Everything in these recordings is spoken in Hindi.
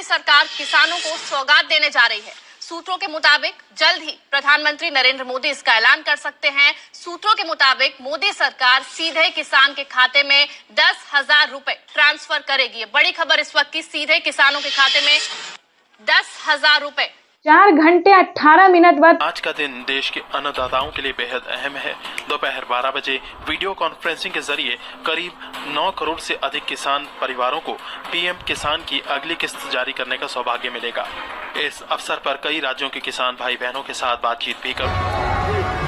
सरकार किसानों को सौगात देने जा रही है। सूत्रों के मुताबिक जल्द ही प्रधानमंत्री नरेंद्र मोदी इसका ऐलान कर सकते हैं। सूत्रों के मुताबिक मोदी सरकार सीधे किसान के खाते में 10,000 रुपए ट्रांसफर करेगी। बड़ी खबर इस वक्त की, सीधे किसानों के खाते में 10,000 रुपए। 4 घंटे 18 मिनट बाद आज का दिन देश के अन्नदाताओं के लिए बेहद अहम है। दोपहर 12 बजे वीडियो कॉन्फ्रेंसिंग के जरिए करीब 9 करोड़ से अधिक किसान परिवारों को पीएम किसान की अगली किस्त जारी करने का सौभाग्य मिलेगा। इस अवसर पर कई राज्यों के किसान भाई बहनों के साथ बातचीत भी कर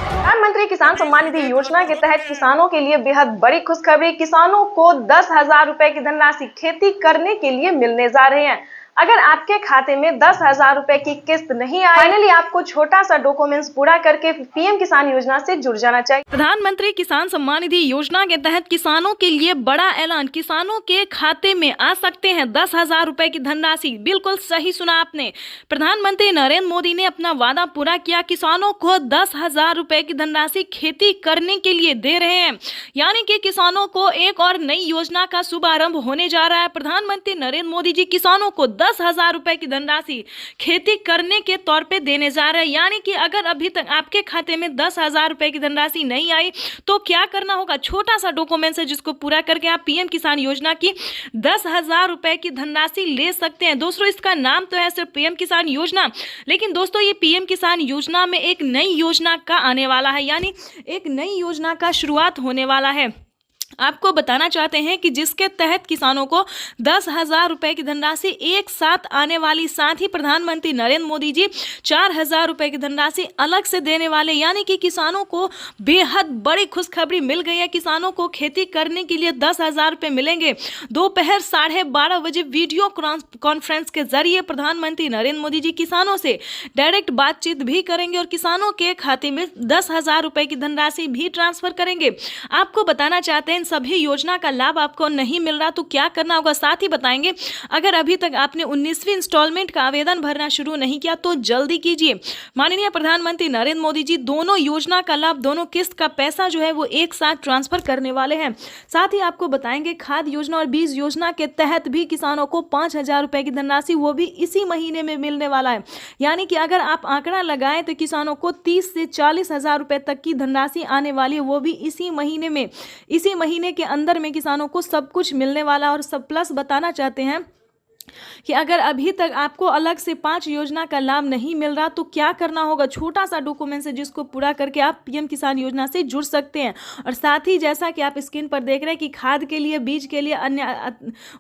प्रधानमंत्री किसान सम्मान निधि योजना के तहत किसानों के लिए बेहद बड़ी खुशखबरी। किसानों को 10,000 रुपए की धनराशि खेती करने के लिए मिलने जा रहे हैं। अगर आपके खाते में 10,000 रुपए की किस्त नहीं आई, फाइनली आपको छोटा सा डॉक्यूमेंट्स पूरा करके पीएम किसान योजना से जुड़ जाना चाहिए। प्रधानमंत्री किसान सम्मान निधि योजना के तहत किसानों के लिए बड़ा ऐलान। किसानों के खाते में आ सकते हैं 10,000 रुपए की धनराशि। बिल्कुल सही सुना आपने। प्रधानमंत्री नरेंद्र मोदी ने अपना वादा पूरा किया। किसानों को 10,000 रुपए की धनराशि खेती करने के लिए दे रहे हैं, यानी कि किसानों को एक और नई योजना का शुभारंभ होने जा रहा है। प्रधानमंत्री नरेंद्र मोदी जी किसानों को 10,000 रुपए की धनराशि खेती करने के तौर पे देने जा रहे हैं। यानी कि अगर अभी तक आपके खाते में 10,000 रुपए की धनराशि नहीं आई तो क्या करना होगा? छोटा सा डॉक्यूमेंट है जिसको पूरा करके आप पीएम किसान योजना की 10,000 रुपए की धनराशि ले सकते हैं। दोस्तों, इसका नाम तो है सिर्फ पीएम किसान योजना, लेकिन दोस्तों ये पीएम किसान योजना में एक नई योजना का आने वाला है, यानी एक नई योजना का शुरुआत होने वाला है। आपको बताना चाहते हैं कि जिसके तहत किसानों को 10,000 रुपए की धनराशि एक साथ आने वाली, साथ ही प्रधानमंत्री नरेंद्र मोदी जी 4,000 रुपए की धनराशि अलग से देने वाले, यानी कि किसानों को बेहद बड़ी खुशखबरी मिल गई है। किसानों को खेती करने के लिए 10,000 रुपए मिलेंगे। दोपहर 12:30 बजे वीडियो कॉन्फ्रेंस के जरिए प्रधानमंत्री नरेंद्र मोदी जी किसानों से डायरेक्ट बातचीत भी करेंगे और किसानों के खाते में 10,000 रुपए की धनराशि भी ट्रांसफर करेंगे। आपको बताना चाहते हैं सभी योजना का लाभ आपको नहीं मिल रहा तो क्या करना होगा, साथ ही बताएंगे अगर अभी तक आपने 19वीं इंस्टॉलमेंट का आवेदन भरना शुरू नहीं किया तो जल्दी कीजिए। माननीय प्रधानमंत्री नरेंद्र मोदी जी दोनों योजना का लाभ, दोनों किस्त का पैसा जो है वो एक साथ ट्रांसफर करने वाले हैं। साथ ही आपको बताएंगे खाद योजना और बीज योजना के तहत भी किसानों को 5,000 रुपए की धनराशि वो भी इसी महीने में मिलने वाला है। यानी कि अगर आप आंकड़ा लगाएं तो किसानों को 30 से 40,000 रुपए तक की धनराशि आने वाली है, वो भी इसी महीने में। इसी महीने के अंदर में किसानों को सब कुछ मिलने वाला। और सब प्लस बताना चाहते हैं कि अगर अभी तक आपको अलग से 5 योजना का लाभ नहीं मिल रहा तो क्या करना होगा? छोटा सा डॉक्यूमेंट है जिसको पूरा करके आप पीएम किसान योजना से जुड़ सकते हैं। और साथ ही जैसा कि आप स्क्रीन पर देख रहे हैं कि खाद के लिए, बीज के लिए, अन्य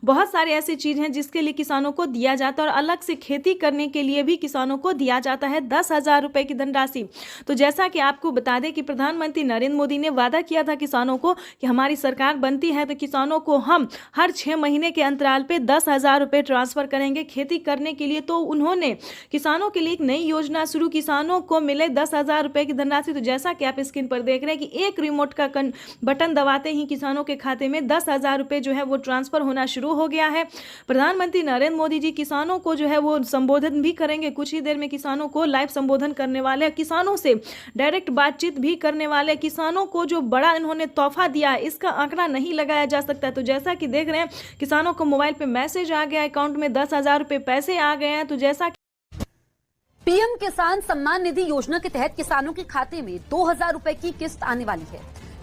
बहुत सारी ऐसी चीज़ हैं जिसके लिए किसानों को दिया जाता है और अलग से खेती करने के लिए भी किसानों को दिया जाता है 10,000 रुपए की धनराशि। तो जैसा कि आपको बता दें कि प्रधानमंत्री नरेंद्र मोदी ने वादा किया था किसानों को कि हमारी सरकार बनती है तो किसानों को हम हर 6 महीने के अंतराल पे 10,000 रुपए ट्रांसफर करेंगे खेती करने के लिए। तो उन्होंने किसानों के लिए एक नई योजना शुरू, किसानों को मिले 10,000 रुपए की धनराशि। तो जैसा कि आप स्क्रीन पर देख रहे हैं कि एक रिमोट का बटन दबाते ही किसानों के खाते में 10,000 रुपए जो है वो ट्रांसफर होना शुरू हो गया है। प्रधानमंत्री नरेंद्र मोदी जी किसानों को जो है वो संबोधन भी करेंगे। कुछ ही देर में किसानों को लाइव संबोधन करने वाले, किसानों से डायरेक्ट बातचीत भी करने वाले। किसानों को जो बड़ा इन्होंने तोहफा दिया है इसका आंकड़ा नहीं लगाया जा सकता। तो जैसा कि देख रहे हैं किसानों को मोबाइल पे मैसेज आ गया, अकाउंट में 10,000 रुपए पैसे आ गए हैं। तो जैसा पीएम किसान सम्मान निधि योजना के तहत किसानों के खाते में 2,000 रुपए की किस्त आने वाली है।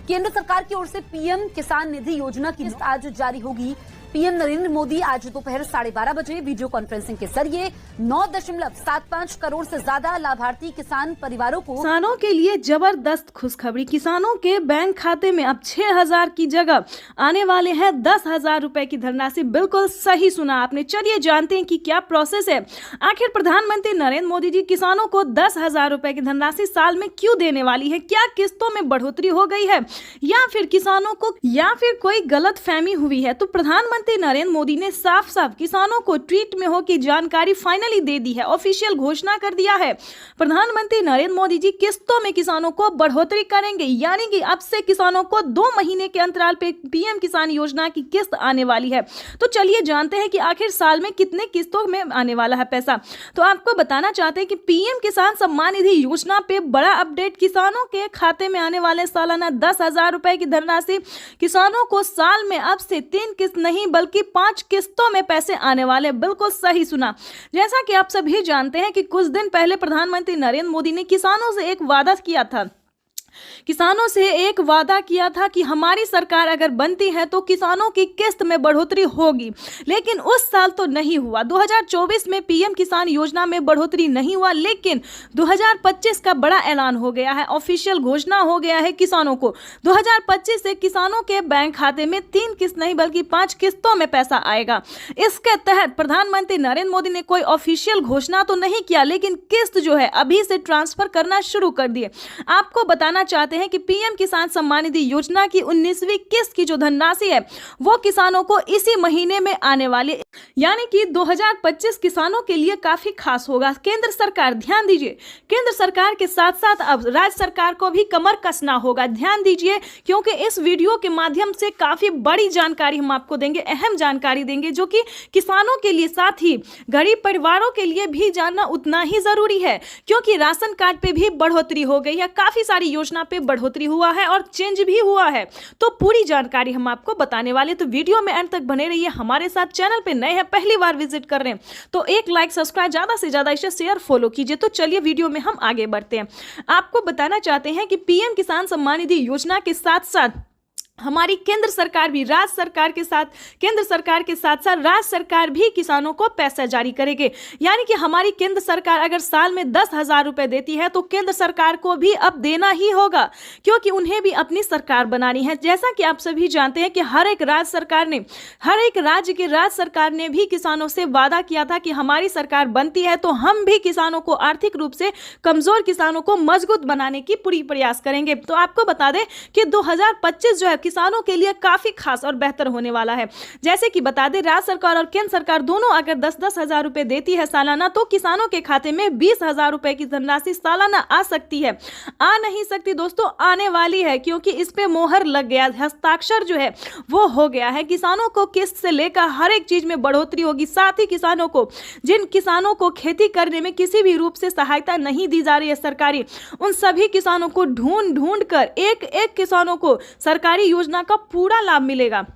केंद्र सरकार की ओर से पीएम किसान निधि योजना की किस्त आज जारी होगी। पीएम नरेंद्र मोदी आज दोपहर 12:30 बजे वीडियो कॉन्फ्रेंसिंग के जरिए 9.75 करोड़ से ज्यादा लाभार्थी किसान परिवारों को, किसानों के लिए जबरदस्त खुशखबरी। किसानों के बैंक खाते में अब 6,000 की जगह आने वाले हैं 10,000 रुपए की धनराशि। बिल्कुल सही सुना आपने। चलिए जानते हैं कि क्या प्रोसेस है। आखिर प्रधानमंत्री नरेंद्र मोदी जी किसानों को 10,000 रुपए की धनराशि साल में क्यों देने वाली है? क्या किस्तों में बढ़ोतरी हो गई है या फिर किसानों को, या फिर कोई गलत फहमी हुई है? तो प्रधानमंत्री नरेंद्र मोदी ने साफ साफ किसानों को ट्वीट में हो की जानकारी फाइनली दे दी है, ऑफिशियल घोषणा कर दिया है। प्रधानमंत्री नरेंद्र मोदी जी किस्तों में किसानों को बढ़ोतरी करेंगे, यानी कि अब से किसानों को 2 महीने के अंतराल पे पीएम किसान योजना की किस्त आने वाली है। तो चलिए जानते हैं कि आखिर साल में कितने किस्तों में आने वाला है पैसा। तो आपको बताना चाहते हैं कि पीएम किसान सम्मान निधि योजना पे बड़ा अपडेट। किसानों के खाते में आने वाले सालाना 10,000 रुपए की धनराशि। किसानों को साल में अब से 3 किस्त नहीं नहीं बल्कि 5 किस्तों में पैसे आने वाले। बिल्कुल सही सुना। जैसा कि आप सभी जानते हैं कि कुछ दिन पहले प्रधानमंत्री नरेंद्र मोदी ने किसानों से एक वादा किया था। किसानों से एक वादा किया था कि हमारी सरकार अगर बनती है तो किसानों की किस्त में बढ़ोतरी होगी, लेकिन उस साल तो नहीं हुआ। 2024 में पीएम किसान योजना में बढ़ोतरी नहीं हुआ, लेकिन 2025 का बड़ा ऐलान हो गया है, ऑफिशियल घोषणा हो गया है किसानों को। 2025 से किसानों के बैंक खाते में 3 किस्त नहीं बल्कि 5 किस्तों में पैसा आएगा। इसके तहत प्रधानमंत्री नरेंद्र मोदी ने कोई ऑफिशियल घोषणा तो नहीं किया, लेकिन किस्त जो है अभी से ट्रांसफर करना शुरू कर दिए। आपको बताना चाहते हैं कि पीएम किसान सम्मान निधि योजना की 19वीं किस्त की जो धनराशि है वो किसानों को इसी महीने में आने वाली, यानी कि 2025 किसानों के लिए काफी खास होगा। केंद्र सरकार, ध्यान दीजिए, केंद्र सरकार के साथ साथ अब राज्य सरकार को भी कमर कसना होगा। ध्यान दीजिए, क्योंकि इस वीडियो के माध्यम से काफी बड़ी जानकारी हम आपको देंगे, अहम जानकारी देंगे, जो कि किसानों के लिए साथ ही गरीब परिवारों के लिए भी जानना उतना ही जरूरी है, क्योंकि राशन कार्ड पे भी बढ़ोतरी हो गई है, काफी सारी योजना पे बढ़ोतरी हुआ है और चेंज भी हुआ है। तो पूरी जानकारी हम आपको बताने वाले, तो वीडियो में अंत तक बने रहिए हमारे साथ। चैनल पे नए हैं, पहली बार विजिट कर रहे हैं तो एक लाइक, सब्सक्राइब, ज्यादा से ज्यादा इसे शेयर, फॉलो कीजिए। तो चलिए वीडियो में हम आगे बढ़ते हैं। आपको बताना चाहते हैं कि पीएम किसान सम्मान निधि योजना के साथ साथ हमारी केंद्र सरकार भी राज्य सरकार के साथ, केंद्र सरकार के साथ साथ राज्य सरकार भी किसानों को पैसा जारी करेंगे। यानी कि हमारी केंद्र सरकार अगर साल में 10,000 रुपए देती है तो केंद्र सरकार को भी अब देना ही होगा, क्योंकि उन्हें भी अपनी सरकार बनानी है। जैसा कि आप सभी जानते हैं कि हर एक राज्य के राज्य सरकार ने भी किसानों से वादा किया था कि हमारी सरकार बनती है तो हम भी किसानों को, आर्थिक रूप से कमजोर किसानों को मजबूत बनाने की पूरी प्रयास करेंगे। तो आपको बता दें कि 2025 जो है किसानों के लिए काफी खास और बेहतर होने वाला है। जैसे कि बता दें, राज्य सरकार और केंद्र सरकार दोनों अगर 10-10 हजार रुपए देती है सालाना, तो किसानों के खाते में 20,000 रुपए की धनराशि सालाना आ सकती है। आ नहीं सकती दोस्तों, आने वाली है, क्योंकि इस पे मोहर लग गया, हस्ताक्षर जो है वो हो गया है। किसानों को किस्त से लेकर हर एक चीज में बढ़ोतरी होगी। साथ ही किसानों को, जिन किसानों को खेती करने में किसी भी रूप से सहायता नहीं दी जा रही है सरकारी, उन सभी किसानों को ढूंढ कर एक एक किसानों को सरकारी योजना का पूरा लाभ मिलेगा।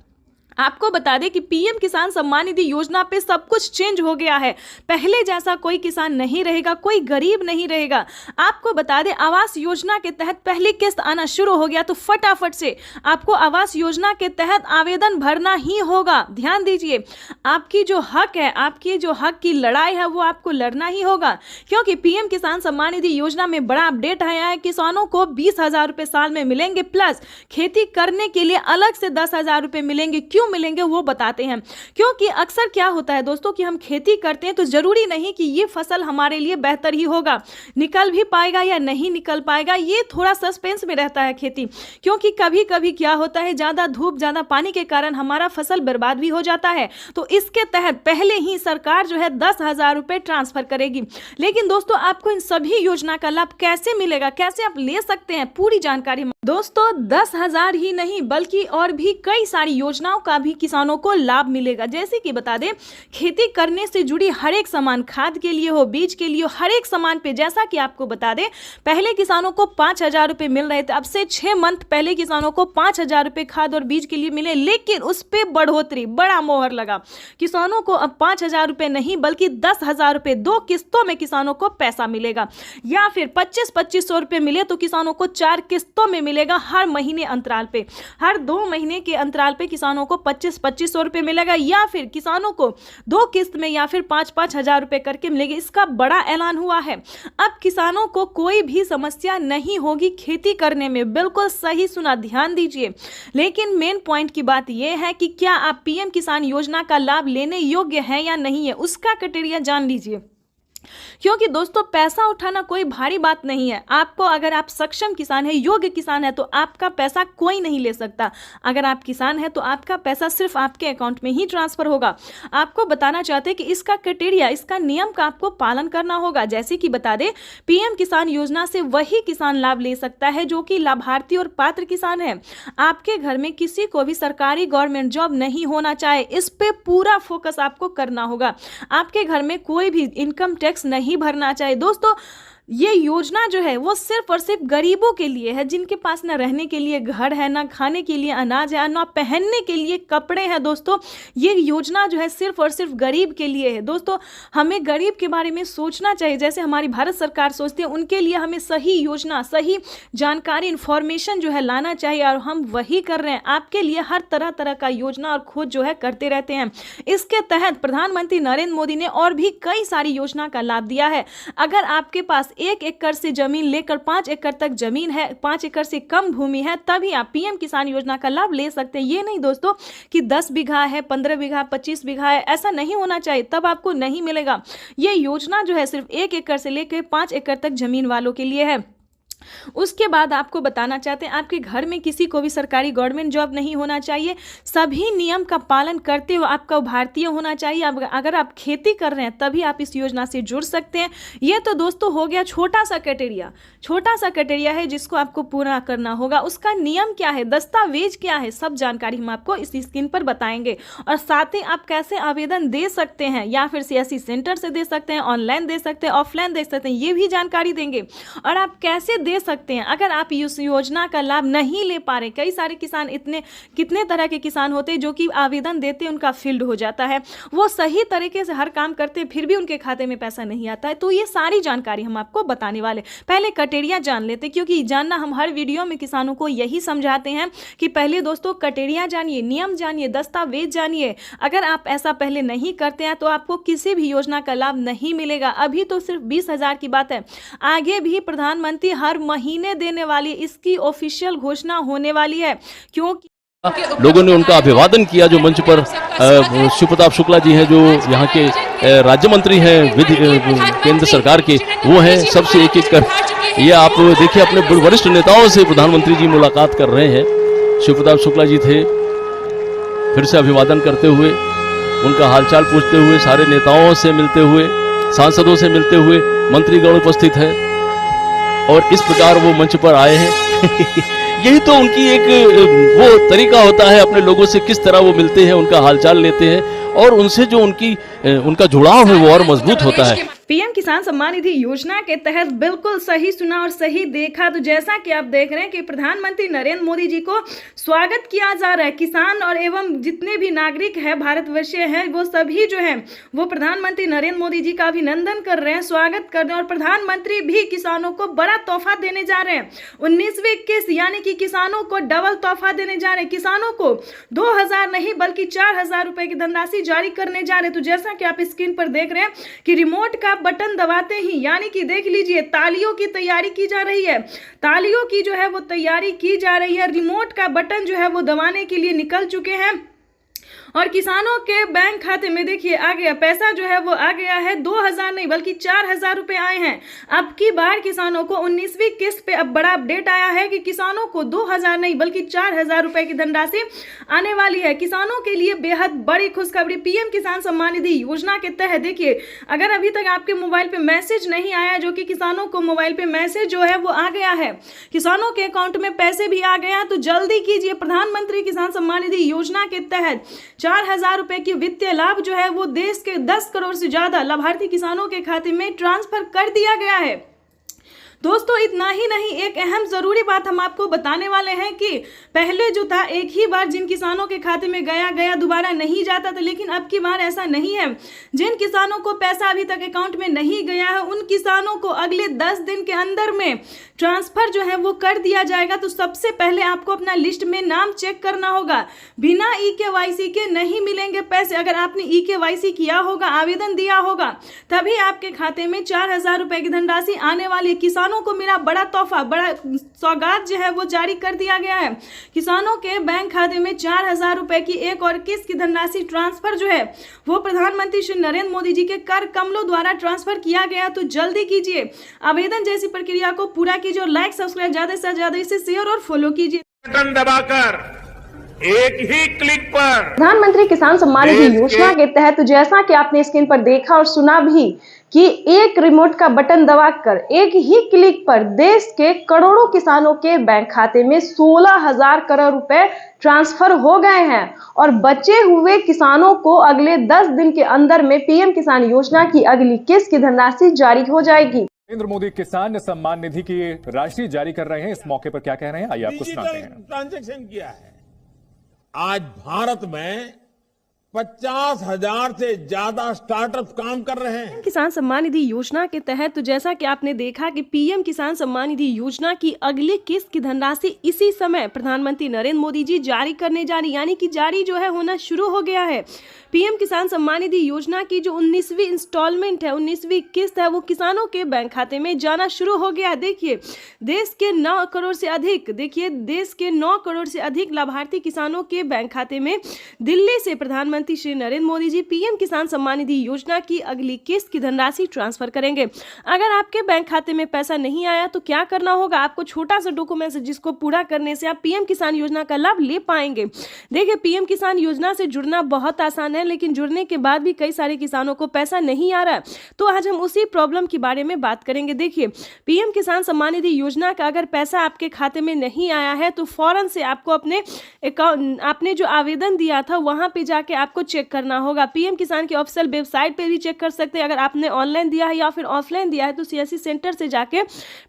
आपको बता दें कि पीएम किसान सम्मान निधि योजना पे सब कुछ चेंज हो गया है। पहले जैसा कोई किसान नहीं रहेगा, कोई गरीब नहीं रहेगा। आपको बता दें, आवास योजना के तहत पहली किस्त आना शुरू हो गया, तो फटाफट से आपको आवास योजना के तहत आवेदन भरना ही होगा। ध्यान दीजिए, आपकी जो हक है, आपकी जो हक की लड़ाई है वो आपको लड़ना ही होगा, क्योंकि पीएम किसान सम्मान निधि योजना में बड़ा अपडेट आया है। किसानों को 20,000 रुपए साल में मिलेंगे, प्लस खेती करने के लिए अलग से 10,000 रुपए मिलेंगे। क्यों मिलेंगे वो बताते हैं। क्योंकि अक्सर क्या होता है दोस्तों कि हम खेती करते हैं तो जरूरी नहीं कि ये फसल हमारे लिए बेहतर ही होगा, निकल भी पाएगा या नहीं निकल पाएगा, ये थोड़ा सस्पेंस में रहता है खेती। क्योंकि कभी कभी क्या होता है, ज्यादा धूप, ज्यादा पानी के कारण हमारा फसल बर्बाद भी हो जाता है। तो इसके तहत पहले ही सरकार जो है 10,000 रुपए ट्रांसफर करेगी। लेकिन दोस्तों, आपको इन सभी योजना का लाभ कैसे मिलेगा, कैसे आप ले सकते हैं, पूरी जानकारी दोस्तों 10,000 ही नहीं बल्कि और भी कई सारी योजनाओं का भी किसानों को लाभ मिलेगा। जैसे कि बता दें, खेती करने से जुड़ी हर एक सामान, खाद के लिए हो, बीज के लिए हो, हर एक सामान पे, जैसा कि आपको बता दें, पहले किसानों को 5,000 रुपए मिल रहे थे। अब से 6 मंथ पहले किसानों को 5,000 रुपए खाद और बीज के लिए मिले, लेकिन उस पे बढ़ोतरी, बड़ा मोहर लगा। किसानों को अब 5,000 रुपए नहीं बल्कि 10,000 रुपए 2 किस्तों में किसानों को पैसा मिलेगा, या फिर 25-25 रुपए मिले तो किसानों को 4 किस्तों में मिलेगा। हर महीने अंतराल पे, हर 2 महीने के अंतराल पे किसानों को 25-25 रुपए मिलेगा, या फिर किसानों को 2 किस्त में या फिर 5-5 हजार रुपए करके मिलेगी। इसका बड़ा ऐलान हुआ है। अब किसानों को कोई भी समस्या नहीं होगी खेती करने में। बिल्कुल सही सुना, ध्यान दीजिए। लेकिन मेन पॉइंट की बात यह है कि क्या आप पीएम किसान योजना का लाभ लेने योग्य हैं या नहीं है, उसका क्राइटेरिया जान लीजिए। क्योंकि दोस्तों, पैसा उठाना कोई भारी बात नहीं है। आपको, अगर आप सक्षम किसान है, योग्य किसान है, तो आपका पैसा कोई नहीं ले सकता। अगर आप किसान है तो आपका पैसा सिर्फ आपके अकाउंट में ही ट्रांसफर होगा। आपको बताना चाहते हैं कि इसका क्राइटेरिया, इसका नियम का आपको पालन करना होगा। जैसे कि बता दें, पीएम किसान योजना से वही किसान लाभ ले सकता है जो कि लाभार्थी और पात्र किसान है। आपके घर में किसी को भी सरकारी गवर्नमेंट जॉब नहीं होना चाहे, इस पे पूरा फोकस आपको करना होगा। आपके घर में कोई भी इनकम टैक्स नहीं भरना चाहिए। दोस्तों, ये योजना जो है वो सिर्फ और सिर्फ गरीबों के लिए है, जिनके पास ना रहने के लिए घर है, ना खाने के लिए अनाज है, ना पहनने के लिए कपड़े हैं। दोस्तों ये योजना जो है सिर्फ और सिर्फ गरीब के लिए है। दोस्तों हमें गरीब के बारे में सोचना चाहिए, जैसे हमारी भारत सरकार सोचती है, उनके लिए हमें सही योजना, सही जानकारी, इन्फॉर्मेशन जो है लाना चाहिए, और हम वही कर रहे हैं। आपके लिए हर तरह तरह का योजना और खोज जो है करते रहते हैं। इसके तहत प्रधानमंत्री नरेंद्र मोदी ने और भी कई सारी योजना का लाभ दिया है। अगर आपके पास 1 एकड़ से जमीन लेकर 5 एकड़ तक जमीन है, 5 एकड़ से कम भूमि है, तभी आप पीएम किसान योजना का लाभ ले सकते हैं। ये नहीं दोस्तों कि 10 बीघा है, 15 बीघा, 25 बीघा है, ऐसा नहीं होना चाहिए, तब आपको नहीं मिलेगा। ये योजना जो है सिर्फ 1 एकड़ से लेकर 5 एकड़ तक जमीन वालों के लिए है। उसके बाद आपको बताना चाहते हैं, आपके घर में किसी को भी सरकारी गवर्नमेंट जॉब नहीं होना चाहिए, सभी नियम का पालन करते हुए आपका भारतीय होना चाहिए। अगर आप खेती कर रहे हैं तभी आप इस योजना से जुड़ सकते हैं। ये तो दोस्तों हो गया छोटा सा क्राइटेरिया है जिसको आपको पूरा करना होगा। उसका नियम क्या है, दस्तावेज क्या है, सब जानकारी हम आपको इस स्क्रीन पर बताएंगे। और साथ ही आप कैसे आवेदन दे सकते हैं, या फिर सीएससी सेंटर से दे सकते हैं, ऑनलाइन दे सकते हैं, ऑफलाइन दे सकते हैं, ये भी जानकारी देंगे। और आप कैसे दे सकते हैं अगर आप इस योजना का लाभ नहीं ले पा रहे। कई सारे किसान, कितने तरह के किसान होते हैं जो कि आवेदन देते हैं उनका फील्ड हो जाता है, वो सही तरीके से हर काम करते हैं फिर भी उनके खाते में पैसा नहीं आता है। तो ये सारी जानकारी हम आपको बताने वाले। पहले क्राइटेरिया जान लेते, क्योंकि जानना हम हर वीडियो में किसानों को यही समझाते हैं कि पहले दोस्तों क्राइटेरिया जानिए, नियम जानिए, दस्तावेज जानिए। अगर आप ऐसा पहले नहीं करते हैं तो आपको किसी भी योजना का लाभ नहीं मिलेगा। अभी तो सिर्फ 20,000 की बात है, आगे भी प्रधानमंत्री हर महीने देने वाली, इसकी ऑफिशियल घोषणा होने वाली है। क्योंकि लोगों ने उनका अभिवादन किया। जो मंच पर शिवप्रताप शुक्ला जी हैं, जो यहाँ के राज्य मंत्री हैं विधि केंद्र सरकार के, वो हैं सबसे एक कर। ये आप देखिए अपने वरिष्ठ नेताओं से प्रधानमंत्री जी मुलाकात कर रहे हैं। शिवप्रताप शुक्ला जी थे, फिर से अभिवादन करते हुए, उनका हालचाल पूछते हुए, सारे नेताओं से मिलते हुए, सांसदों से मिलते हुए, मंत्रीगण उपस्थित है और इस प्रकार वो मंच पर आए हैं। यही तो उनकी एक वो तरीका होता है, अपने लोगों से किस तरह वो मिलते हैं, उनका हालचाल लेते हैं, और उनसे जो उनका जुड़ाव है वो और मजबूत होता है। पीएम किसान सम्मान निधि योजना के तहत बिल्कुल सही सुना और सही देखा। तो जैसा कि आप देख रहे हैं कि प्रधानमंत्री नरेंद्र मोदी जी को स्वागत किया जा रहा है। किसान और एवं जितने भी नागरिक हैं, भारतवर्षीय हैं, वो सभी जो हैं वो प्रधानमंत्री नरेंद्र मोदी जी का अभिनंदन कर रहे हैं, स्वागत कर रहे हैं। और प्रधानमंत्री भी किसानों को बड़ा तोहफा देने जा रहे हैं। 19वीं किस्त यानी कि किसानों को डबल तोहफा देने जा रहे हैं। किसानों को 2,000 नहीं बल्कि 4,000 रुपए की धनराशि जारी करने जा रहे हैं। तो जैसा कि आप स्क्रीन पर देख रहे हैं कि रिमोट का बटन दबाते ही, यानी कि देख लीजिए, तालियों की तैयारी की जा रही है, तालियों की जो है वो तैयारी की जा रही है। रिमोट का बटन जो है वो दबाने के लिए निकल चुके हैं और किसानों के बैंक खाते में देखिए आ गया पैसा, जो है वो आ गया है। 2,000 नहीं बल्कि 4,000 रुपए आए हैं। अब की बार किसानों को 19वीं किस्त पे अब बड़ा अपडेट आया है कि किसानों को 2,000 नहीं बल्कि 4,000 रुपए की धनराशि आने वाली है। किसानों के लिए बेहद बड़ी खुशखबरी। पीएम किसान सम्मान निधि योजना के तहत देखिए, अगर अभी तक आपके मोबाइल पे मैसेज नहीं आया, जो कि किसानों को मोबाइल पे मैसेज जो है वो आ गया है, किसानों के अकाउंट में पैसे भी आ गया, तो जल्दी कीजिए। प्रधानमंत्री किसान सम्मान निधि योजना के तहत 4,000 रुपए की वित्तीय लाभ जो है वो देश के 10 करोड़ से ज्यादा लाभार्थी किसानों के खाते में ट्रांसफर कर दिया गया है। दोस्तों इतना ही नहीं, एक अहम जरूरी बात हम आपको बताने वाले हैं कि पहले जो था एक ही बार जिन किसानों के खाते में गया दोबारा नहीं जाता था, लेकिन अब की बार ऐसा नहीं है। जिन किसानों को पैसा अभी तक अकाउंट में नहीं गया है, उन किसानों को अगले 10 दिन के अंदर में ट्रांसफर जो है वो कर दिया जाएगा। तो सबसे पहले आपको अपना लिस्ट में नाम चेक करना होगा। बिना EKYC के नहीं मिलेंगे पैसे। अगर आपने EKYC किया होगा, आवेदन दिया होगा, तभी आपके खाते में 4,000 रुपए की धनराशि आने वाली। किसानों को मिला बड़ा तोहफा, बड़ा सौगात जो है वो जारी कर दिया गया है। किसानों के बैंक खाते में 4,000 रुपए की एक और किस्त की धनराशि ट्रांसफर जो है वो प्रधानमंत्री श्री नरेंद्र मोदी जी के कर कमलों द्वारा ट्रांसफर किया गया। तो जल्दी कीजिए, आवेदन जैसी प्रक्रिया को पूरा कीजिए और लाइक सब्सक्राइब ज्यादा से ज्यादा इसे शेयर और फॉलो कीजिए। बटन दबाकर एक ही क्लिक पर प्रधानमंत्री किसान सम्मान निधि योजना के तहत जैसा कि आपने स्क्रीन पर देखा और सुना भी कि एक रिमोट का बटन दबाकर एक ही क्लिक पर देश के करोड़ों किसानों के बैंक खाते में 16,000 करोड़ रुपए ट्रांसफर हो गए हैं और बचे हुए किसानों को अगले 10 दिन के अंदर में पीएम किसान योजना की अगली किस्त की धनराशि जारी हो जाएगी। नरेंद्र मोदी किसान सम्मान निधि की राशि जारी कर रहे हैं। इस मौके पर क्या कह रहे हैं, आइए आपको सुनाते हैं। ट्रांजैक्शन किया है। आज भारत में 50,000 से ज्यादा स्टार्टअप काम कर रहे हैं। किसान सम्मान निधि योजना के तहत तो जैसा कि आपने देखा कि पीएम किसान सम्मान निधि योजना की अगली किस्त की धनराशि इसी समय प्रधानमंत्री नरेंद्र मोदी जी जारी करने जा रही, यानी कि जारी जो है होना शुरू हो गया है। पीएम किसान सम्मान निधि योजना की जो 19वीं इंस्टॉलमेंट है, 19वीं किस्त है, वो किसानों के बैंक खाते में जाना शुरू हो गया है। देखिए देश के 9 करोड़ से अधिक लाभार्थी किसानों के बैंक खाते में दिल्ली से प्रधानमंत्री श्री नरेंद्र मोदी जी पीएम किसान सम्मान निधि योजना की अगली किस्त की धनराशि ट्रांसफर करेंगे। अगर आपके बैंक खाते में पैसा नहीं आया तो क्या करना होगा, आपको छोटा सा डॉक्यूमेंट है जिसको पूरा करने से आप पीएम किसान योजना का लाभ ले पाएंगे। देखिए पीएम किसान योजना से जुड़ना बहुत आसान है, लेकिन जुड़ने के बाद भी कई सारे किसानों को पैसा नहीं आ रहा है। तो आज हम उसी प्रॉब्लम के बारे में बात करेंगे। देखिए पीएम किसान सम्मान निधि योजना का अगर पैसा आपके खाते में नहीं आया है तो फौरन से आपको अपने अकाउंट, आपने जो आवेदन दिया था वहां पे जाके आपको चेक करना होगा। पीएम किसान की ऑफिशियल वेबसाइट पे भी चेक कर सकते हैं। अगर आपने ऑनलाइन दिया है या फिर ऑफलाइन दिया है तो सीएससी सेंटर से जाके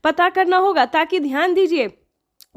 पता करना होगा। ताकि ध्यान दीजिए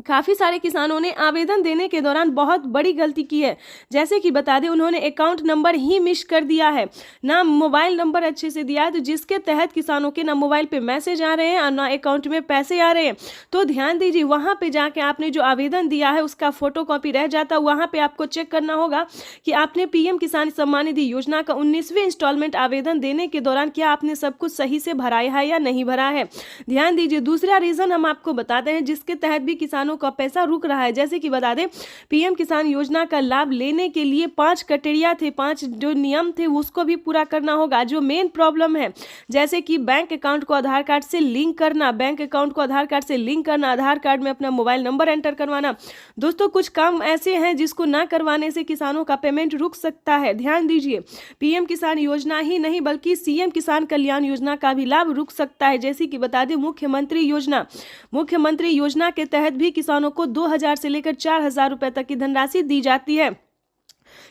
काफ़ी सारे किसानों ने आवेदन देने के दौरान बहुत बड़ी गलती की है। जैसे कि बता दें उन्होंने अकाउंट नंबर ही मिस कर दिया है, ना मोबाइल नंबर अच्छे से दिया है, तो जिसके तहत किसानों के ना मोबाइल पे मैसेज आ रहे हैं और ना अकाउंट में पैसे आ रहे हैं। तो ध्यान दीजिए वहाँ पे जाके आपने जो आवेदन दिया है उसका फोटोकॉपी रह जाता है, वहाँ पर आपको चेक करना होगा कि आपने पीएम किसान सम्मान निधि योजना का 19वीं इंस्टॉलमेंट आवेदन देने के दौरान क्या आपने सब कुछ सही से भराया है या नहीं भरा है। ध्यान दीजिए दूसरा रीज़न हम आपको बताते हैं जिसके तहत भी किसानों का पैसा रुक रहा है। जैसे कि बता दें पीएम किसान योजना का लाभ लेने के लिए 5 क्राइटेरिया थे, 5 जो नियम थे उसको भी पूरा करना होगा। जो मेन प्रॉब्लम है जैसे कि बैंक अकाउंट को आधार कार्ड से लिंक करना, आधार कार्ड में अपना मोबाइल नंबर एंटर करवाना। दोस्तों कुछ काम ऐसे हैं जिसको ना करवाने से किसानों का पेमेंट रुक सकता है। ध्यान दीजिए पीएम किसान योजना ही नहीं बल्कि सीएम किसान कल्याण योजना का भी लाभ रुक सकता है। जैसे कि बता दें मुख्यमंत्री योजना के तहत भी किसानों को 2,000 से लेकर 4,000 रुपए तक की धनराशि दी जाती है।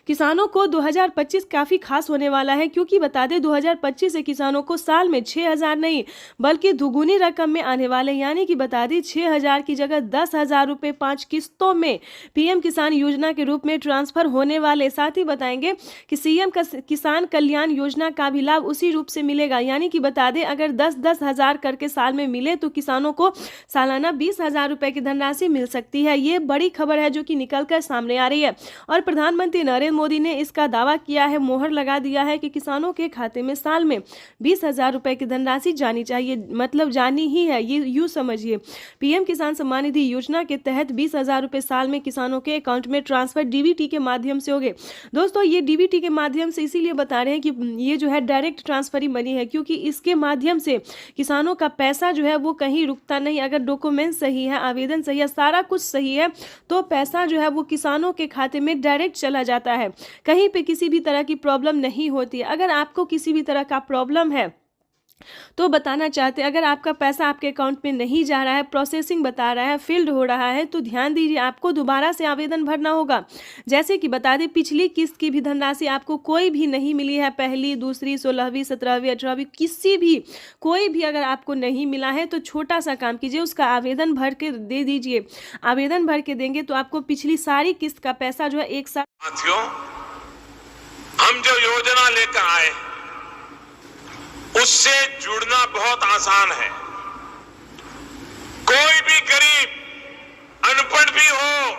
किसानों को 2025 काफ़ी खास होने वाला है क्योंकि बता दें 2025 से किसानों को साल में 6,000 नहीं बल्कि दुगुनी रकम में आने वाले, यानी कि बता दें 6,000 की जगह 10,000 रुपये 5 किस्तों में पीएम किसान योजना के रूप में ट्रांसफर होने वाले। साथ ही बताएंगे कि सीएम किसान कल्याण योजना का भी लाभ उसी रूप से मिलेगा, यानी कि बता दें अगर 10-10 हज़ार करके साल में मिले तो किसानों को सालाना 20,000 रुपये की धनराशि मिल सकती है। ये बड़ी खबर है जो कि निकल कर सामने आ रही है और प्रधानमंत्री नरेंद्र मोदी ने इसका दावा किया है, मोहर लगा दिया है कि किसानों के खाते में साल में 20,000 रुपए की धनराशि जानी चाहिए, मतलब जानी ही है। ये यूँ समझिए पीएम किसान सम्मान निधि योजना के तहत 20,000 रुपए साल में किसानों के अकाउंट में ट्रांसफर डीबीटी के माध्यम से होंगे। दोस्तों ये डीबीटी के माध्यम से इसीलिए बता रहे हैं कि ये जो है डायरेक्ट ट्रांसफर ही मनी है क्योंकि इसके माध्यम से किसानों का पैसा जो है वो कहीं रुकता नहीं। अगर डॉक्यूमेंट सही है, आवेदन सही है, सारा कुछ सही है तो पैसा जो है वो किसानों के खाते में डायरेक्ट चला जाता है। कहीं पे किसी भी तरह की प्रॉब्लम नहीं होती है। अगर आपको किसी भी तरह का प्रॉब्लम है तो बताना चाहते हैं, अगर आपका पैसा आपके अकाउंट में नहीं जा रहा है, प्रोसेसिंग बता रहा है, फील्ड हो रहा है, तो ध्यान दीजिए आपको दोबारा से आवेदन भरना होगा। जैसे कि बता दें पिछली किस्त की भी धनराशि आपको कोई भी नहीं मिली है, पहली, दूसरी, 16वीं, 17वीं, 18वीं किसी भी कोई भी अगर आपको नहीं मिला है तो छोटा सा काम कीजिए, उसका आवेदन भर के दे दीजिए। आवेदन भर के देंगे तो आपको पिछली सारी किस्त का पैसा जो है एक साथ। साथियों हम जो योजना लेकर आए उससे जुड़ना बहुत आसान है। कोई भी गरीब, अनपढ़ भी हो,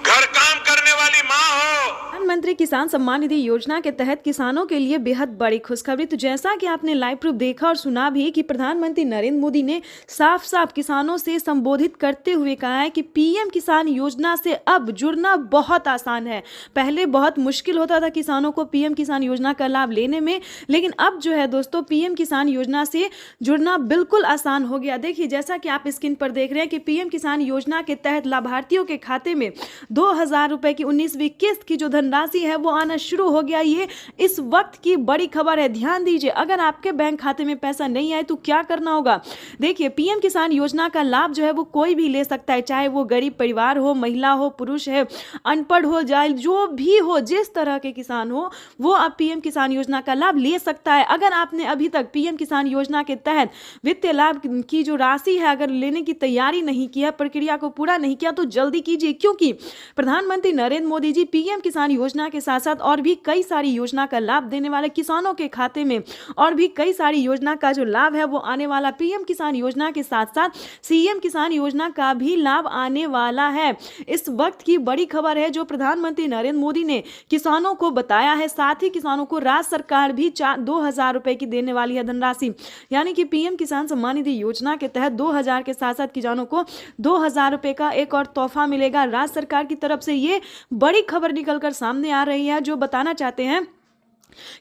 घर काम करने वाली माँ हो। प्रधानमंत्री किसान सम्मान निधि योजना के तहत किसानों के लिए बेहद बड़ी खुशखबरी। तो जैसा कि आपने लाइव प्रूफ देखा और सुना भी कि प्रधानमंत्री नरेंद्र मोदी ने साफ साफ किसानों से संबोधित करते हुए कहा है कि पीएम किसान योजना से अब जुड़ना बहुत आसान है। पहले बहुत मुश्किल होता था किसानों को पीएम किसान योजना का लाभ लेने में, लेकिन अब जो है दोस्तों पीएम किसान योजना से जुड़ना बिल्कुल आसान हो गया। देखिए जैसा कि आप स्क्रीन पर देख रहे हैं कि पीएम किसान योजना के तहत लाभार्थियों के खाते में 2,000 रुपए की 19वीं किस्त की जो धनराशि धनराशि है वो आना शुरू हो गया। ये इस वक्त की बड़ी खबर है, ध्यान दीजिए। अगर आपके बैंक खाते में पैसा नहीं आए तो क्या करना होगा। देखिए, पीएम किसान योजना का लाभ जो है वो कोई भी ले सकता है, चाहे वो गरीब परिवार हो, महिला हो, पुरुष है, अनपढ़ हो, जाए जो भी हो, जिस तरह के किसान हो वो आप पीएम किसान योजना का लाभ ले सकता है। अगर आपने अभी तक पीएम किसान योजना के तहत वित्तीय लाभ की जो राशि है अगर लेने की तैयारी नहीं की है, प्रक्रिया को पूरा नहीं किया, तो जल्दी कीजिए, क्योंकि प्रधानमंत्री नरेंद्र मोदी जी पीएम किसान योजना के साथ साथ और भी कई सारी योजना का लाभ देने वाले, किसानों के खाते में और भी कई सारी योजना का जो लाभ है वो आने वाला। पीएम किसान योजना के साथ साथ सीएम किसान योजना का भी लाभ आने वाला है। इस वक्त की बड़ी खबर है जो प्रधानमंत्री नरेंद्र मोदी ने किसानों को बताया है। साथ ही किसानों को राज्य सरकार भी 2,000 रुपए की देने वाली है धनराशि, यानी कि पीएम किसान सम्मान निधि योजना के तहत 2,000 के साथ साथ किसानों को 2,000 रुपए का एक और तोहफा मिलेगा राज्य सरकार की तरफ से। ये बड़ी खबर निकलकर सामने आ रही है जो बताना चाहते हैं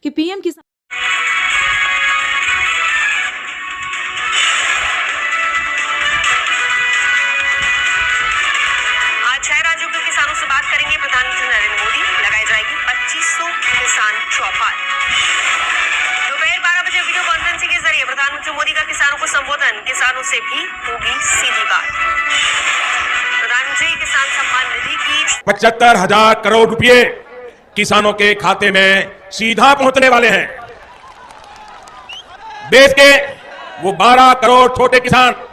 कि पीएम किसान आज 6 राज्यों के किसानों से बात करेंगे प्रधानमंत्री नरेंद्र मोदी। लगाई जाएगी 2500 किसान चौपाल। दोपहर 12 बजे वीडियो कॉन्फ्रेंसिंग के जरिए प्रधानमंत्री मोदी का किसानों को संबोधन, किसानों से भी होगी सीधी बात। प्रधानमंत्री किसान सम्मान निधि की 75,000 करोड़ रुपए किसानों के खाते में सीधा पहुंचने वाले हैं। देश के वो 12 करोड़ छोटे किसान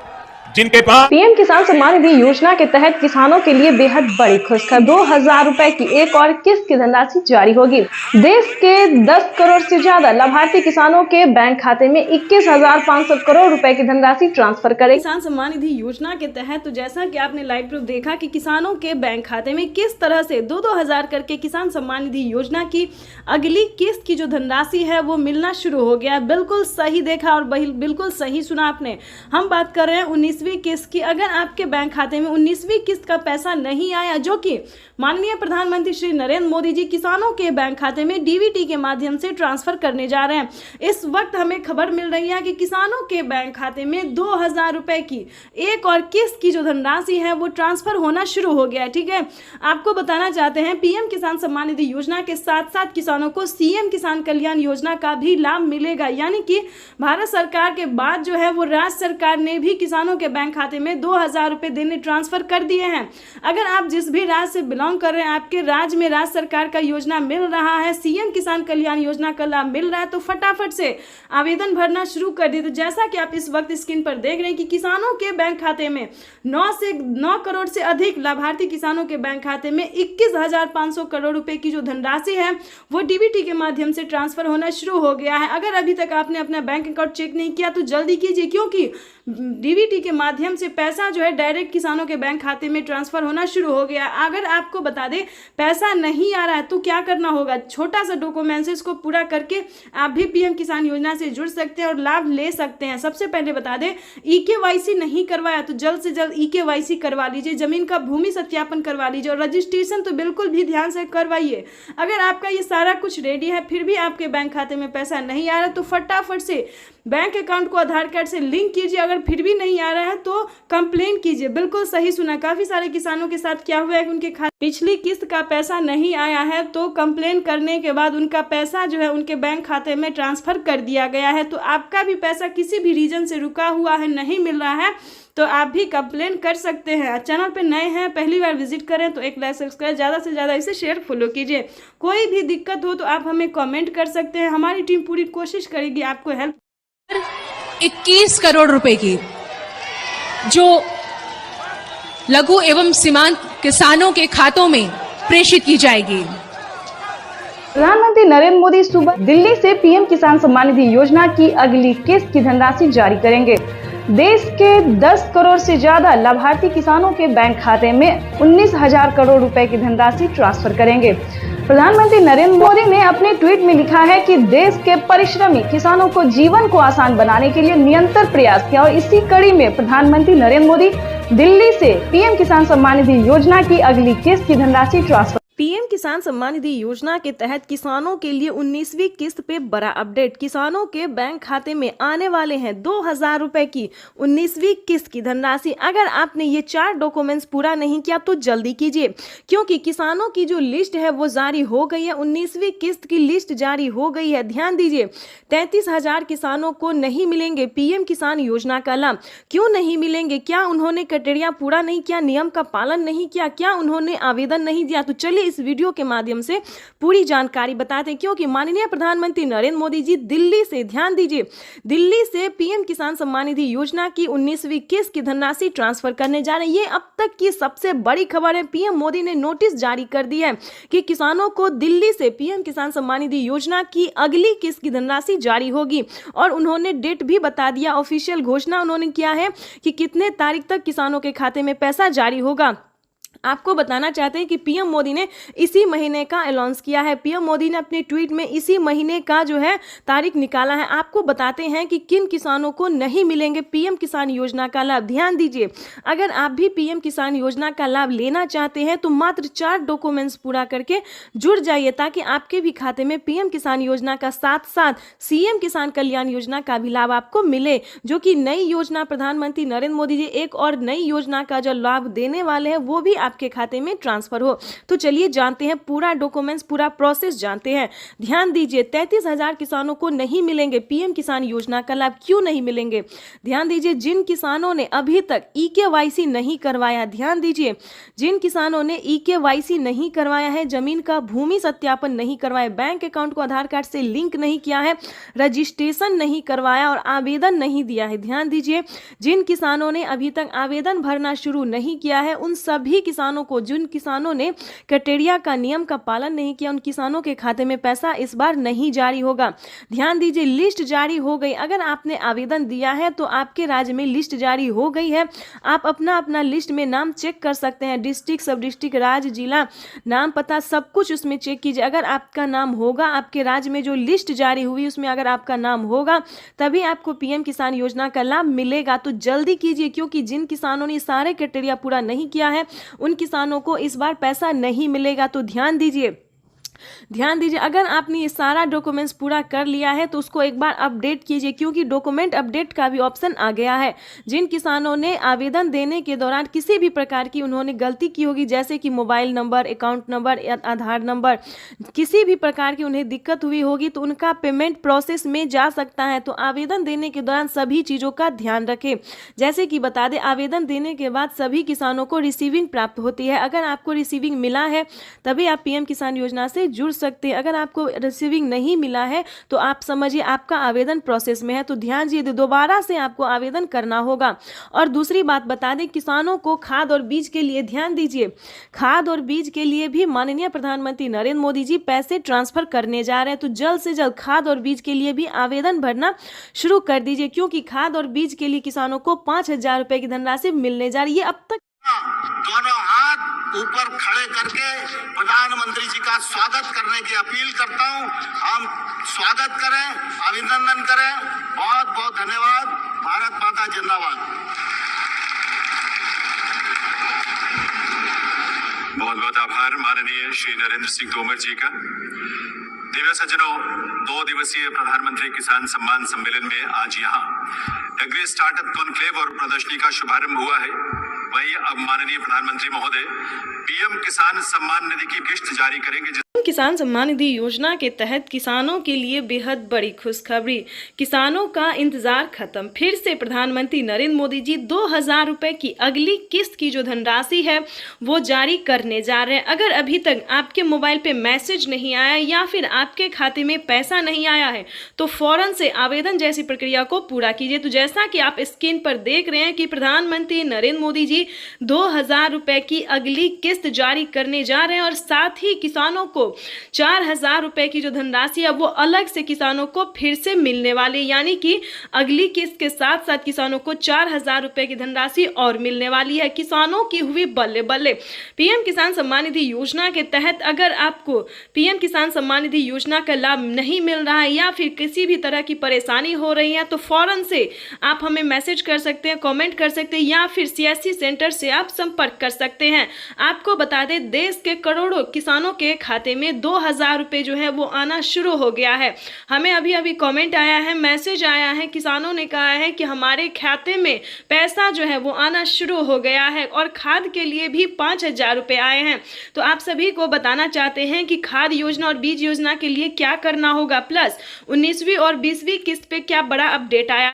जिनके पास पीएम किसान सम्मान निधि योजना के तहत किसानों के लिए बेहद बड़ी खुशखबरी, 2,000 रुपए की एक और किस्त की धनराशि जारी होगी। देश के 10 करोड़ से ज्यादा लाभार्थी किसानों के बैंक खाते में 21,500 करोड़ रुपए की धनराशि ट्रांसफर करेगी। किसान सम्मान निधि योजना के तहत तो जैसा कि आपने लाइव प्रूफ देखा कि किसानों के बैंक खाते में किस तरह से 2,000 करके किसान सम्मान निधि योजना की अगली किस्त की जो धनराशि है वो मिलना शुरू हो गया। बिल्कुल सही देखा और बिल्कुल सही सुना आपने। हम बात कर रहे हैं 19वीं किस्त की। अगर आपके बैंक खाते में 19वीं किस्त का पैसा नहीं आया, जो कि माननीय प्रधानमंत्री श्री नरेंद्र मोदी जी किसानों के बैंक खाते में डीबीटी के माध्यम से ट्रांसफर करने जा रहे हैं, इस वक्त हमें खबर मिल रही है कि किसानों के बैंक खाते में 2,000 रुपए की एक और किस्त की जो धनराशि है वो ट्रांसफर होना शुरू हो गया है। ठीक है, आपको बताना चाहते हैं पीएम किसान सम्मान निधि योजना के साथ साथ किसानों को सीएम किसान कल्याण योजना का भी लाभ मिलेगा, यानी कि भारत सरकार के बाद जो है वो राज्य सरकार ने भी किसानों के बैंक खाते में 2,000 रुपए देने ट्रांसफर कर दिए हैं। अगर आप जिस भी राज्य से बिलोंग कर रहे हैं, आपके राज्य में राज्य सरकार का योजना मिल रहा है, सीएम किसान कल्याण योजना का लाभ मिल रहा है, तो फटाफट से आवेदन भरना शुरू कर दिए। तो जैसा कि आप इस वक्त स्क्रीन पर देख रहे हैं कि किसानों के बैंक खाते में 9 करोड़ से अधिक लाभार्थी किसानों के बैंक खाते में 21,500 करोड़ रुपए की जो धनराशि है वो डीबीटी के माध्यम से ट्रांसफर होना शुरू हो गया है। अगर अभी तक आपने अपना बैंक अकाउंट चेक नहीं किया तो जल्दी कीजिए, क्योंकि डीबीटी के माध्यम से पैसा जो है डायरेक्ट किसानों के बैंक खाते में ट्रांसफर होना शुरू हो गया। अगर आपको बता दें पैसा नहीं आ रहा है तो क्या करना होगा, छोटा सा डॉक्यूमेंट्स को पूरा करके आप भी पीएम किसान योजना से जुड़ सकते हैं और लाभ ले सकते हैं। सबसे पहले बता दें, ईकेवाईसी नहीं करवाया तो जल्द से जल्द ईकेवाईसी करवा लीजिए, जमीन का भूमि सत्यापन करवा लीजिए और रजिस्ट्रेशन तो बिल्कुल भी ध्यान से करवाइए। अगर आपका ये सारा कुछ रेडी है फिर भी आपके बैंक खाते में पैसा नहीं आ रहा तो फटाफट से बैंक अकाउंट को आधार कार्ड से लिंक कीजिए। अगर फिर भी नहीं आ रहा है तो कंप्लेन कीजिए। बिल्कुल सही सुना, काफी सारे किसानों के साथ क्या हुआ है कि उनके खाते पिछली किस्त का पैसा नहीं आया है, तो कंप्लेन करने के बाद उनका पैसा जो है उनके बैंक खाते में ट्रांसफर कर दिया गया है। तो आपका भी पैसा किसी भी रीजन से रुका हुआ है, नहीं मिल रहा है, तो आप भी कंप्लेन कर सकते हैं। चैनल पे नए हैं, पहली बार विजिट करें तो एक लाइक सब्सक्राइब, ज़्यादा से ज़्यादा इसे शेयर फॉलो कीजिए। कोई भी दिक्कत हो तो आप हमें कमेंट कर सकते हैं, हमारी टीम पूरी कोशिश करेगी आपको हेल्प। 21 करोड़ रुपए की जो लघु एवं सीमांत किसानों के खातों में प्रेषित की जाएगी। प्रधानमंत्री नरेंद्र मोदी सुबह दिल्ली से पीएम किसान सम्मान निधि योजना की अगली किस्त की धनराशि जारी करेंगे। देश के 10 करोड़ से ज्यादा लाभार्थी किसानों के बैंक खाते में 19,000 करोड़ रुपए की धनराशि ट्रांसफर करेंगे। प्रधानमंत्री नरेंद्र मोदी ने अपने ट्वीट में लिखा है कि देश के परिश्रमी किसानों को जीवन को आसान बनाने के लिए निरंतर प्रयास किया और इसी कड़ी में प्रधानमंत्री नरेंद्र मोदी दिल्ली से पीएम किसान सम्मान निधि योजना की अगली किस्त की धनराशि ट्रांसफर पीएम किसान सम्मान निधि योजना के तहत किसानों के लिए 19वीं किस्त पे बड़ा अपडेट। किसानों के बैंक खाते में आने वाले हैं 2000 रुपए की 19वीं किस्त की धनराशि। अगर आपने ये 4 डॉक्यूमेंट्स पूरा नहीं किया तो जल्दी कीजिए, क्योंकि किसानों की जो लिस्ट है वो जारी हो गई है। 19वीं किस्त की लिस्ट जारी हो गई है। ध्यान दीजिए, 33,000 किसानों को नहीं मिलेंगे पीएम किसान योजना का लाभ। क्यों नहीं मिलेंगे? क्या उन्होंने क्राइटेरिया पूरा नहीं किया, नियम का पालन नहीं किया, क्या उन्होंने आवेदन नहीं दिया? तो चलिए इस वीडियो के माध्यम से पूरी जानकारी बताते हैं, क्योंकि माननीय प्रधानमंत्री नरेंद्र मोदी जी दिल्ली से, ध्यान दीजिए, दिल्ली से पीएम किसान सम्मान निधि योजना की 19वीं किस्त की धनराशि ट्रांसफर करने जा रहे हैं। ये अब तक की सबसे बड़ी खबर है। पीएम मोदी ने नोटिस जारी कर दी है कि किसानों को दिल्ली से पीएम किसान सम्मान निधि योजना की अगली किस्त की धनराशि जारी होगी, और उन्होंने डेट भी बता दिया। ऑफिशियल घोषणा उन्होंने किया है कि कितने तारीख तक किसानों के खाते में पैसा जारी होगा। आपको बताना चाहते हैं कि पीएम मोदी ने इसी महीने का अनाउंस किया है। पीएम मोदी ने अपने ट्वीट में इसी महीने का जो है तारीख निकाला है। आपको बताते हैं कि किन किसानों को नहीं मिलेंगे पीएम किसान योजना का लाभ। ध्यान दीजिए, अगर आप भी पीएम किसान योजना का लाभ लेना चाहते हैं तो मात्र 4 डॉक्यूमेंट्स पूरा करके जुड़ जाइए, ताकि आपके भी खाते में पीएम किसान योजना का साथ साथ सीएम किसान कल्याण योजना का भी लाभ आपको मिले, जो कि नई योजना प्रधानमंत्री नरेंद्र मोदी जी एक और नई योजना का जो लाभ देने वाले हैं वो भी आपके खाते में ट्रांसफर हो। तो चलिए जानते हैं पूरा डॉक्यूमेंट्स, पूरा प्रोसेस जानते हैं। ध्यान दीजिए, 33,000 किसानों को नहीं मिलेंगे पीएम किसान योजना का लाभ। क्यों नहीं मिलेंगे? ध्यान दीजिए, जिन किसानों ने अभी तक ईकेवाईसी नहीं करवाया, ध्यान दीजिए, जिन किसानों ने ईकेवाईसी नहीं करवाया है, जमीन का भूमि सत्यापन नहीं करवाया, बैंक अकाउंट को आधार कार्ड से लिंक नहीं किया है, रजिस्ट्रेशन नहीं करवाया और आवेदन नहीं दिया है। ध्यान दीजिए, जिन किसानों ने अभी तक आवेदन भरना शुरू नहीं किया है, उन सभी किसानों को, जिन किसानों ने क्राइटेरिया का, नियम का पालन नहीं किया, उन किसानों के खाते में पैसा इस बार नहीं जारी होगा। ध्यान दीजिए, लिस्ट जारी हो गई। अगर आपने आवेदन दिया है तो आपके राज्य में लिस्ट जारी हो गई है। आप अपना अपना लिस्ट में नाम चेक कर सकते हैं, डिस्ट्रिक्ट, सब डिस्ट्रिक्ट, राज्य, जिला, नाम, पता, सब कुछ उसमें चेक कीजिए। अगर आपका नाम होगा, आपके राज्य में जो लिस्ट जारी हुई उसमें अगर आपका नाम होगा, तभी आपको पीएम किसान योजना का लाभ मिलेगा। तो जल्दी कीजिए, क्योंकि जिन किसानों ने सारे क्राइटेरिया पूरा नहीं किया है उन किसानों को इस बार पैसा नहीं मिलेगा। तो ध्यान दीजिए, ध्यान दीजिए, अगर आपने ये सारा डॉक्यूमेंट्स पूरा कर लिया है तो उसको एक बार अपडेट कीजिए, क्योंकि डॉक्यूमेंट अपडेट का भी ऑप्शन आ गया है। जिन किसानों ने आवेदन देने के दौरान किसी भी प्रकार की उन्होंने गलती की होगी, जैसे कि मोबाइल नंबर, अकाउंट नंबर, आधार नंबर, किसी भी प्रकार की उन्हें दिक्कत हुई होगी तो उनका पेमेंट प्रोसेस में जा सकता है। तो आवेदन देने के दौरान सभी चीज़ों का ध्यान रखें। जैसे कि बता दें, आवेदन देने के बाद सभी किसानों को रिसीविंग प्राप्त होती है। अगर आपको रिसीविंग मिला है तभी आप पीएम किसान योजना से जुड़ सकते हैं। अगर आपको रिसीविंग नहीं मिला है तो आप समझिए आपका आवेदन प्रोसेस में है। तो ध्यान दीजिए, दोबारा से आपको आवेदन करना होगा। और दूसरी बात बता दें, किसानों को खाद और बीज के लिए, ध्यान दीजिए, खाद और बीज के लिए भी माननीय प्रधानमंत्री नरेंद्र मोदी जी पैसे ट्रांसफर करने जा रहे हैं। तो जल्द से जल्द खाद और बीज के लिए भी आवेदन भरना शुरू कर दीजिए, क्योंकि खाद और बीज के लिए किसानों को 5,000 रुपए की धनराशि मिलने जा रही है। अब तक दोनों हाथ ऊपर खड़े करके प्रधानमंत्री जी का स्वागत करने की अपील करता हूं। हम स्वागत करें, अभिनंदन करें। बहुत बहुत धन्यवाद। भारत माता जिंदाबाद। बहुत बहुत आभार माननीय श्री नरेंद्र सिंह तोमर जी का। दिव्य सज्जनों, 2 दिवसीय प्रधानमंत्री किसान सम्मान सम्मेलन में आज यहाँ एग्री स्टार्टअप कॉन्क्लेव और प्रदर्शनी का शुभारंभ हुआ है। वही अब माननीय प्रधानमंत्री महोदय पीएम किसान सम्मान निधि की किस्त जारी करेंगे। किसान सम्मान निधि योजना के तहत किसानों के लिए बेहद बड़ी खुशखबरी। किसानों का इंतजार खत्म। फिर से प्रधानमंत्री नरेंद्र मोदी जी 2000 रुपए की अगली किस्त की जो धनराशि है वो जारी करने जा रहे हैं। अगर अभी तक आपके मोबाइल पे मैसेज नहीं आया या फिर आपके खाते में पैसा नहीं आया है तो फौरन से आवेदन जैसी प्रक्रिया को पूरा कीजिए। तो जैसा कि आप स्क्रीन पर देख रहे हैं कि प्रधानमंत्री नरेंद्र मोदी जी 2000 रुपए की अगली किस्त जारी करने जा रहे हैं और साथ ही किसानों को 4,000 रुपए की जो धनराशि है वो अलग से किसानों को फिर से मिलने वाली, यानी कि अगली किस्त के साथ साथ किसानों को 4,000 रुपए की धनराशि और मिलने वाली है। किसानों की हुई बल्ले बल्ले। पीएम किसान सम्मान निधि योजना के तहत अगर आपको पीएम किसान सम्मान निधि योजना का लाभ नहीं मिल रहा है या फिर किसी भी तरह की परेशानी हो रही है तो फौरन से आप हमें मैसेज कर सकते हैं, कमेंट कर सकते हैं या फिर सीएससी सेंटर से आप संपर्क कर सकते हैं। आपको बता दें देश के करोड़ों किसानों के खाते में 2,000 रुपए जो है वो आना शुरू हो गया है। हमें अभी अभी कमेंट आया है, मैसेज आया है, किसानों ने कहा है कि हमारे खाते में पैसा जो है वो आना शुरू हो गया है और खाद के लिए भी 5,000 रुपए आए हैं। तो आप सभी को बताना चाहते हैं कि खाद योजना और बीज योजना के लिए क्या करना होगा, प्लस 19वीं और 20वीं किस्त पे क्या बड़ा अपडेट आया।